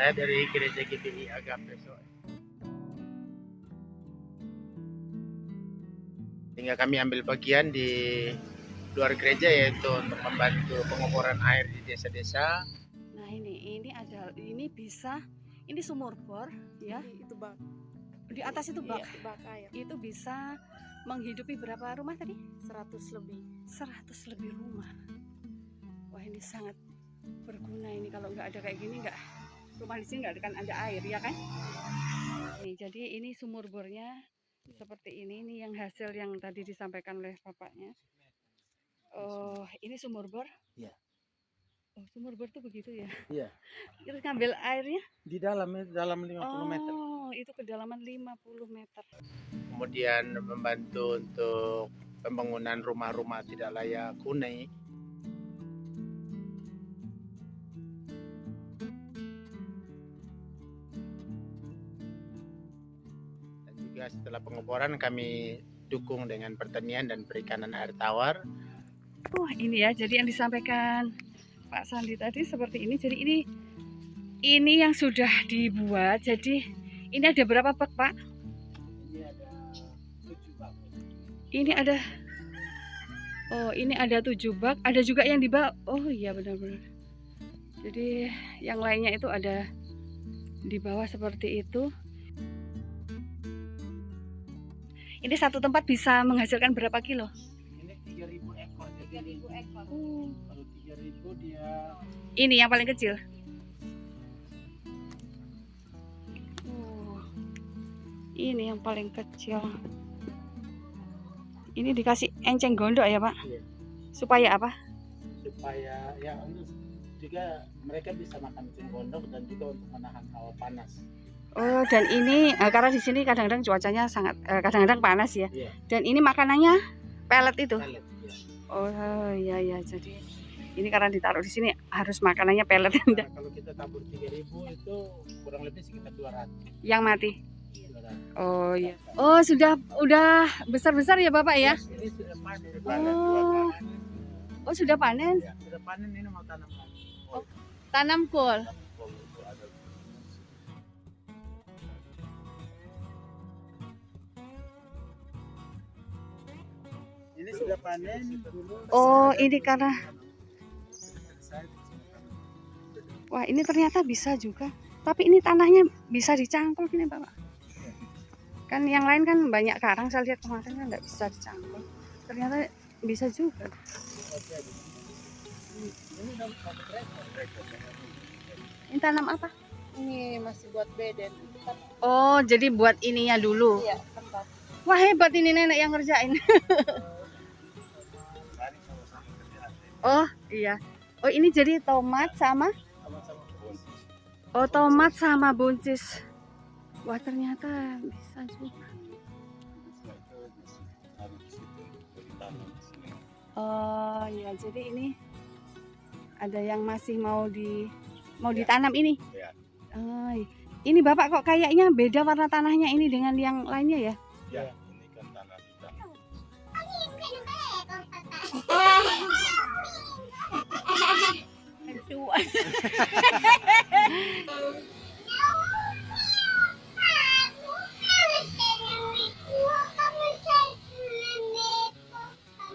Saya dari Gereja GPI Agape Soe. Sehingga kami ambil bagian di luar gereja, yaitu untuk membantu pengoboran air di desa-desa. Nah ini bisa, ini sumur bor ya. Itu bak. Di atas itu bak. Iya, bak air. Itu bisa menghidupi berapa rumah tadi? 100 lebih. 100 lebih rumah. Wah, ini sangat berguna ini. Kalau nggak ada kayak gini, nggak, rumah di sini nggak akan ada air ya kan? Nih, jadi ini sumur bornya seperti ini yang hasil yang tadi disampaikan oleh bapaknya. Oh, ini sumur bor? Iya. Oh, sumur bor tuh begitu ya? Iya. Terus ngambil airnya? Di dalam 50 meter. Oh, itu kedalaman 50 meter. Kemudian membantu untuk pembangunan rumah-rumah tidak layak huni. Dan juga setelah pengoboran kami dukung dengan pertanian dan perikanan air tawar. Ini ya, jadi yang disampaikan Pak Sandi tadi seperti ini. Jadi ini yang sudah dibuat. Jadi ini ada berapa bak, Pak? Ini ada 7 bak. Ini ada, oh ini ada 7 bak. Ada juga yang di bawah. Oh iya benar-benar. Jadi yang lainnya itu ada di bawah seperti itu. Ini satu tempat bisa menghasilkan berapa kilo? Ini 3.000 ekor. 3.000 ekor. Kalau 3.000 dia. Ini yang paling kecil. Ini yang paling kecil. Ini dikasih enceng gondok ya Pak? Iya. Supaya apa? Supaya ya untuk juga mereka bisa makan enceng gondok dan juga untuk menahan hawa panas. Oh, dan ini karena di sini kadang-kadang cuacanya sangat kadang-kadang panas ya. Iya. Dan ini makanannya pelet itu. Pelet, ya. Oh iya ya, jadi ini karena ditaruh di sini harus makanannya pelet. Nah, kalau kita tabur 3.000 itu kurang lebih sekitar 200. Yang mati. 200. Oh iya. Oh udah besar-besar ya Bapak ya? Ini sudah panen. Oh sudah panen? Ya, sudah panen, ini mau tanam lagi. Oh, tanam kol. Ini sudah panen. Oh ini karena, wah ini ternyata bisa juga. Tapi ini tanahnya bisa dicangkul gini Bapak. Kan yang lain kan banyak karang, saya lihat kemarin kan nggak bisa dicangkul. Ternyata bisa juga. Ini tanam apa? Ini masih buat beden. Oh jadi buat ininya dulu. Iya, tempat. Wah hebat ini nenek yang ngerjain. Oh iya. Oh ini jadi tomat sama? Oh tomat sama buncis. Wah ternyata bisa juga. Oh ya, jadi ini ada yang masih mau ditanam ini. Ya. Oh, ini Bapak kok kayaknya beda warna tanahnya ini dengan yang lainnya ya? Ya, ini kan tanah hitam.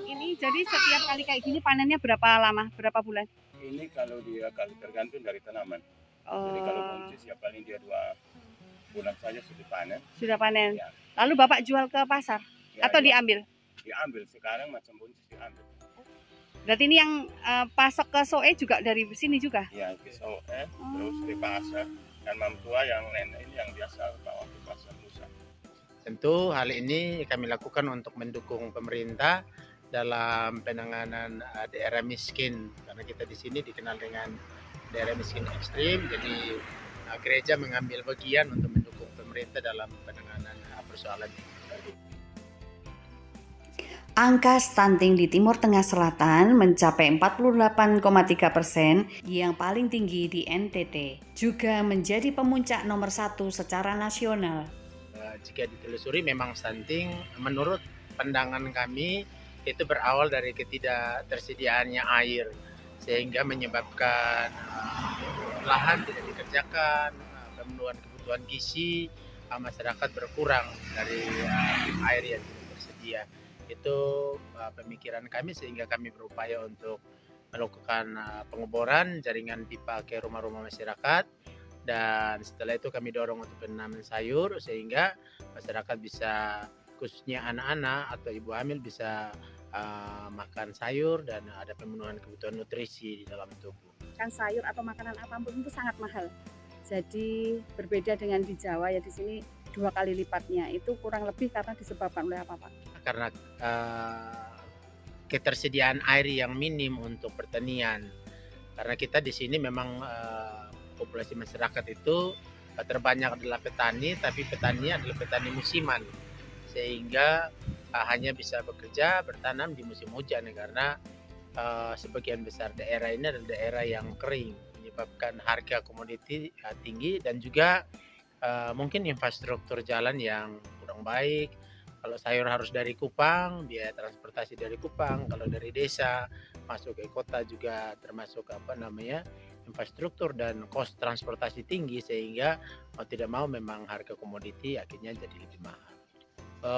Ini jadi setiap kali kayak gini panennya berapa lama? Berapa bulan? Ini kalau dia tergantung dari tanaman. Jadi Oh, kalau buncis ya paling dia 2 bulan saja sudah panen. sudah panen. Ya. Lalu Bapak jual ke pasar Ya, atau ya, diambil? diambil sekarang macam buncis diambil. Berarti ini yang pasok ke Soe juga dari sini juga? Ya pisau terus di pasar dan mam tua yang nenek ini yang biasa bawa ke pasar Nusa. Tentu hal ini kami lakukan untuk mendukung pemerintah dalam penanganan daerah miskin, karena kita di sini dikenal dengan daerah miskin ekstrim. Jadi gereja mengambil bagian untuk mendukung pemerintah dalam penanganan persoalan ini. Angka stunting di Timur Tengah Selatan mencapai 48,3%, yang paling tinggi di NTT, juga menjadi pemuncak nomor 1 secara nasional. Jika ditelusuri memang stunting menurut pandangan kami itu berawal dari ketidaktersediaannya air, sehingga menyebabkan lahan tidak dikerjakan, pemenuhan kebutuhan gizi masyarakat berkurang dari air yang tidak tersedia. Itu pemikiran kami sehingga kami berupaya untuk melakukan pengeboran jaringan pipa ke rumah-rumah masyarakat, dan setelah itu kami dorong untuk penanaman sayur sehingga masyarakat bisa, khususnya anak-anak atau ibu hamil, bisa makan sayur dan ada pemenuhan kebutuhan nutrisi di dalam tubuh. Kan sayur atau makanan apapun itu sangat mahal. Jadi berbeda dengan di Jawa ya, di sini 2 kali lipatnya. Itu kurang lebih karena disebabkan oleh apa, Pak? Karena ketersediaan air yang minim untuk pertanian. Karena kita di sini memang populasi masyarakat itu terbanyak adalah petani, tapi petani adalah petani musiman, sehingga hanya bisa bekerja bertanam di musim hujan ya, karena sebagian besar daerah ini adalah daerah yang kering, menyebabkan harga komoditi tinggi dan juga mungkin infrastruktur jalan yang kurang baik. Kalau sayur harus dari Kupang, biaya transportasi dari Kupang. Kalau dari desa masuk ke kota juga termasuk infrastruktur dan kos transportasi tinggi, sehingga mau tidak mau memang harga komoditi akhirnya jadi lebih mahal.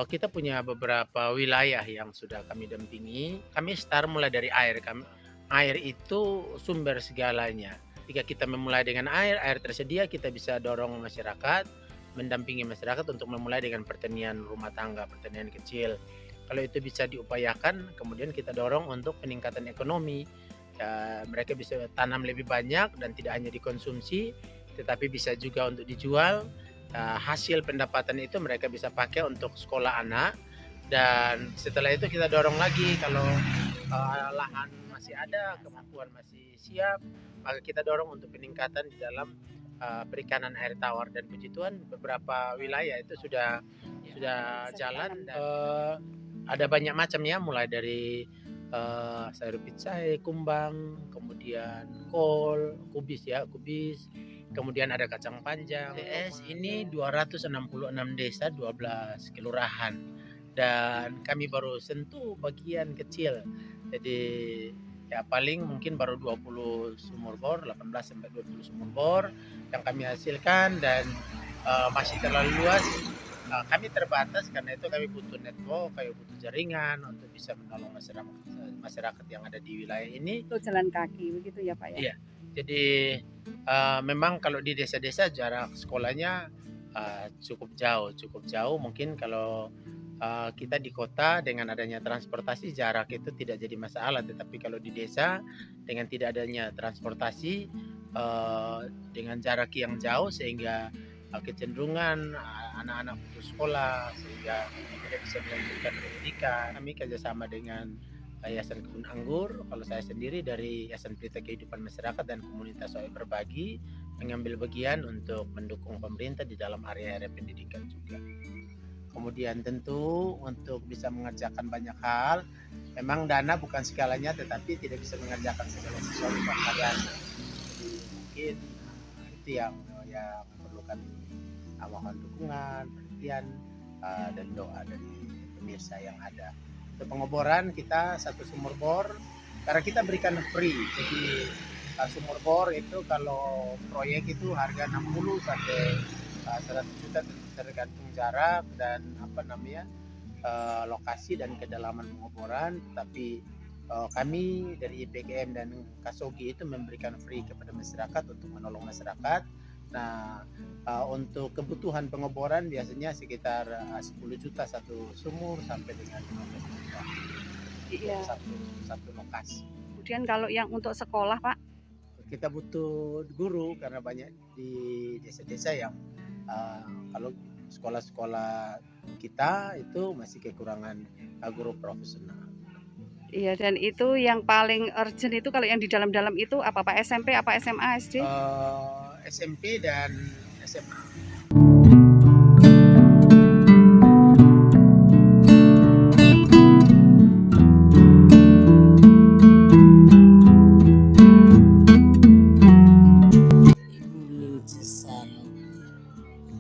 Kita punya beberapa wilayah yang sudah kami dampingi. Kami start mulai dari air. Air itu sumber segalanya. Jika kita memulai dengan air tersedia, kita bisa dorong masyarakat, mendampingi masyarakat untuk memulai dengan pertanian rumah tangga, pertanian kecil. Kalau itu bisa diupayakan, kemudian kita dorong untuk peningkatan ekonomi. Ya, mereka bisa tanam lebih banyak dan tidak hanya dikonsumsi, tetapi bisa juga untuk dijual. Hasil pendapatan itu mereka bisa pakai untuk sekolah anak, dan setelah itu kita dorong lagi kalau lahan masih ada, kemampuan masih siap, maka kita dorong untuk peningkatan di dalam perikanan air tawar. Dan puji Tuhan beberapa wilayah itu sudah jalan, dan ada banyak macam ya, mulai dari sayur pitsai, kumbang, kemudian kol, kubis, kemudian ada kacang panjang. TS ini 266 desa, 12 kelurahan, dan kami baru sentuh bagian kecil. Jadi ya paling mungkin baru 20 sumur bor, 18 sampai 20 sumur bor yang kami hasilkan, dan masih terlalu luas. Kami terbatas, karena itu kami butuh network, kami butuh jaringan untuk bisa menolong masyarakat yang ada di wilayah ini. Itu jalan kaki begitu ya, Pak ya? Iya. Jadi memang kalau di desa-desa jarak sekolahnya cukup jauh. Mungkin kalau kita di kota dengan adanya transportasi, jarak itu tidak jadi masalah. Tetapi kalau di desa dengan tidak adanya transportasi, dengan jarak yang jauh, sehingga kecenderungan anak-anak putus sekolah sehingga tidak bisa melanjutkan pendidikan. Kami kerjasama dengan Yayasan Kebun Anggur, kalau saya sendiri dari Yayasan Pelita Kehidupan Masyarakat dan Komunitas Soal Berbagi, mengambil bagian untuk mendukung pemerintah di dalam area-area pendidikan juga. Kemudian tentu untuk bisa mengerjakan banyak hal, memang dana bukan segalanya, tetapi tidak bisa mengerjakan segala sesuatu tanpa dana. Jadi mungkin itu yang perlu kami mohon dukungan, perhatian, dan doa dari pemirsa yang ada. Untuk pengeboran kita satu sumur bor, karena kita berikan free. Jadi sumur bor itu kalau proyek itu harga 60 sampai 100 juta tergantung jarak dan lokasi dan kedalaman pengeboran. Tapi kami dari IPKM dan Kasogi itu memberikan free kepada masyarakat untuk menolong masyarakat. Nah, untuk kebutuhan pengeboran biasanya sekitar 10 juta satu sumur sampai dengan 15 juta. Iya. Satu lokasi. Kemudian kalau yang untuk sekolah, Pak? Kita butuh guru, karena banyak di desa-desa yang kalau sekolah-sekolah kita itu masih kekurangan guru profesional. Iya, dan itu yang paling urgent itu kalau yang di dalam-dalam itu apa, Pak? SMP, apa SMA, SD? SMP dan SMA.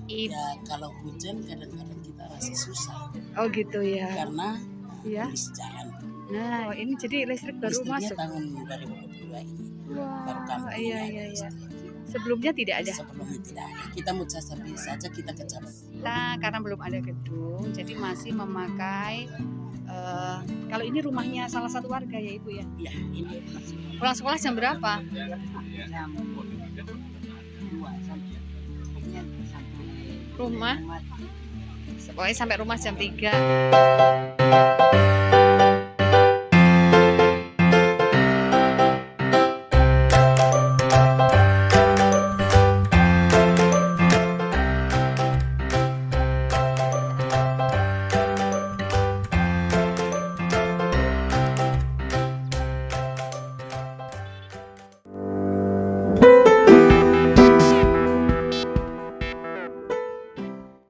Ya kalau hujan kadang-kadang kita rasa susah. Oh gitu ya. Karena ya. kondisi jalan. Nah ini jadi listrik baru masuk. Tahun 2022 ini. Wah, baru kami iya. Sebelumnya tidak ada. Sebelumnya tidak ada. Kita Mujassabi saja kita ke Jawa. Kita karena belum ada gedung, jadi masih memakai kalau ini rumahnya salah satu warga ya Ibu ya. Ya, ini masih Pulang sekolah jam berapa? jam 2 sampai Rumah? Pokoknya sampai rumah jam 3.